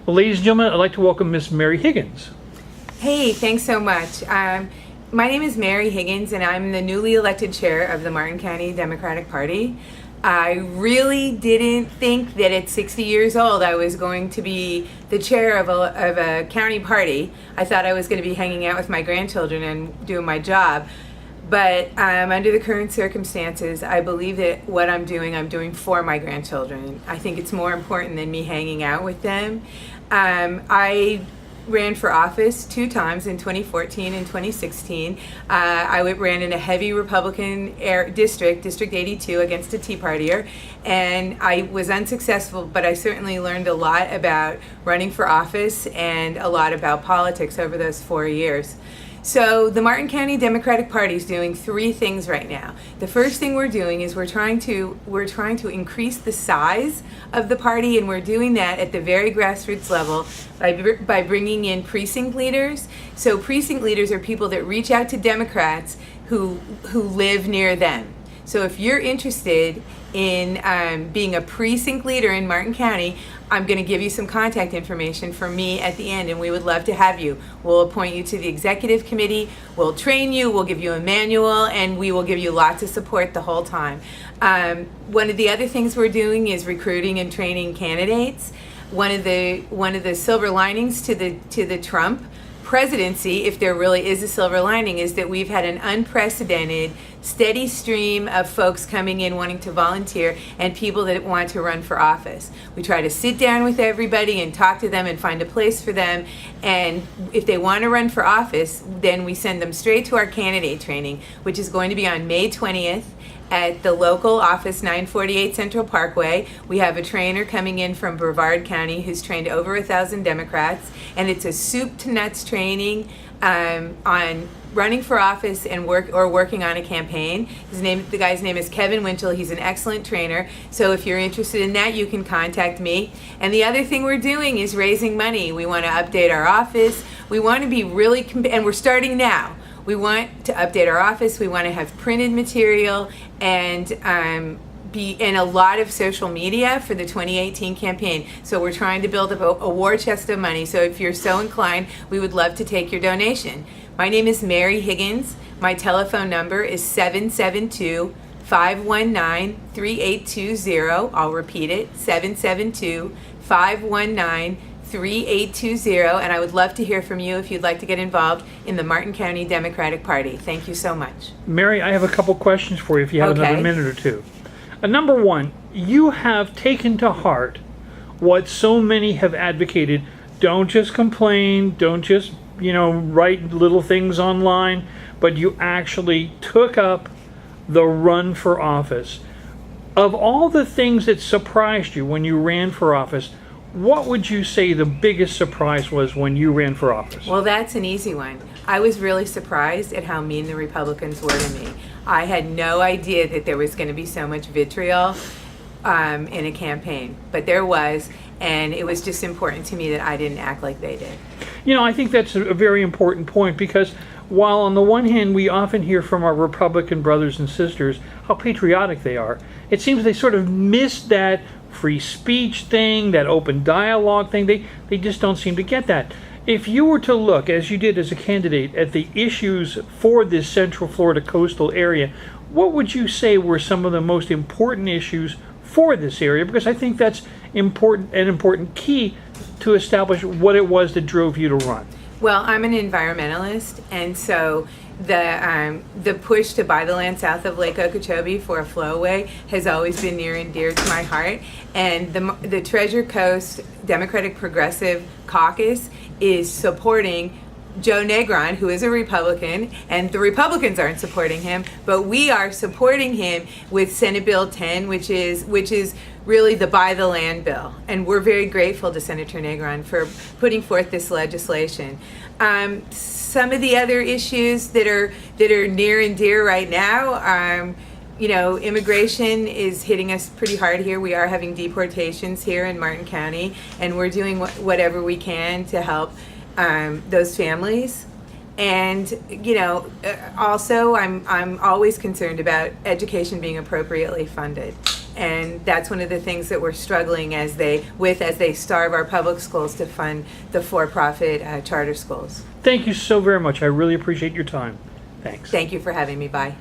Well, ladies and gentlemen, I'd like to welcome Miss Mary Higgins. Hey, thanks so much. My name is Mary Higgins, and I'm the newly elected chair of the Martin County Democratic Party. I really didn't think that at 60 years old I was going to be the chair of a county party. I thought I was going to be hanging out with my grandchildren and doing my job. But under the current circumstances, I believe that what I'm doing for my grandchildren. I think it's more important than me hanging out with them. I ran for office 2 times in 2014 and 2016. I ran in a heavy Republican district, District 82, against a Tea Partier, and I was unsuccessful, but I certainly learned a lot about running for office and a lot about politics over those 4 years. So the Martin County Democratic Party is doing 3 things right now. The first thing we're doing is we're trying to increase the size of the party, and we're doing that at the very grassroots level by bringing in precinct leaders. So precinct leaders are people that reach out to Democrats who live near them. So if you're interested in being a precinct leader in Martin County, I'm going to give you some contact information for me at the end, and we would love to have you. We'll appoint you to the executive committee, we'll train you, we'll give you a manual, and we will give you lots of support the whole time. One of the other things we're doing is recruiting and training candidates. One of the silver linings to the Trump presidency, if there really is a silver lining, is that we've had an unprecedented steady stream of folks coming in wanting to volunteer and people that want to run for office. We try to sit down with everybody and talk to them and find a place for them, and if they want to run for office, then we send them straight to our candidate training, which is going to be on May 20th at the local office, 948 Central Parkway. We have a trainer coming in from Brevard County who's trained over 1,000 Democrats, and it's a soup to nuts training on running for office and working on a campaign. The guy's name is Kevin Winchell. He's an excellent trainer. So if you're interested in that, you can contact me. And the other thing we're doing is raising money. We want to update our office. We want to be really, and we're starting now. We want to update our office. We want to have printed material and be in a lot of social media for the 2018 campaign. So we're trying to build up a war chest of money. So if you're so inclined, we would love to take your donation. My name is Mary Higgins. My telephone number is 772-519-3820. I'll repeat it, 772-519-3820, and I would love to hear from you if you'd like to get involved in the Martin County Democratic Party. Thank you so much. Mary, I have a couple questions for you if you have another minute or two. Number one, you have taken to heart what so many have advocated. Don't just complain, don't just write little things online, but you actually took up the run for office. Of all the things that surprised you when you ran for office, what would you say the biggest surprise was when you ran for office? Well, that's an easy one. I was really surprised at how mean the Republicans were to me. I had no idea that there was going to be so much vitriol in a campaign, but there was, and it was just important to me that I didn't act like they did. I think that's a very important point, because while on the one hand we often hear from our Republican brothers and sisters how patriotic they are, it seems they sort of missed that free speech thing, that open dialogue thing. They just don't seem to get that. If you were to look, as you did as a candidate, at the issues for this Central Florida coastal area, what would you say were some of the most important issues for this area? Because I think that's an important key to establish what it was that drove you to run. Well, I'm an environmentalist, and so the push to buy the land south of Lake Okeechobee for a flowway has always been near and dear to my heart. And the Treasure Coast Democratic Progressive Caucus is supporting Joe Negron, who is a Republican, and the Republicans aren't supporting him, but we are supporting him with Senate Bill 10, which is really the buy the land bill. And we're very grateful to Senator Negron for putting forth this legislation. Some of the other issues that are near and dear right now, immigration is hitting us pretty hard here. We are having deportations here in Martin County, and we're doing whatever we can to help those families. And also I'm always concerned about education being appropriately funded. And that's one of the things that we're struggling as they starve our public schools to fund the for-profit charter schools. Thank you so very much. I really appreciate your time. Thanks. Thank you for having me. Bye.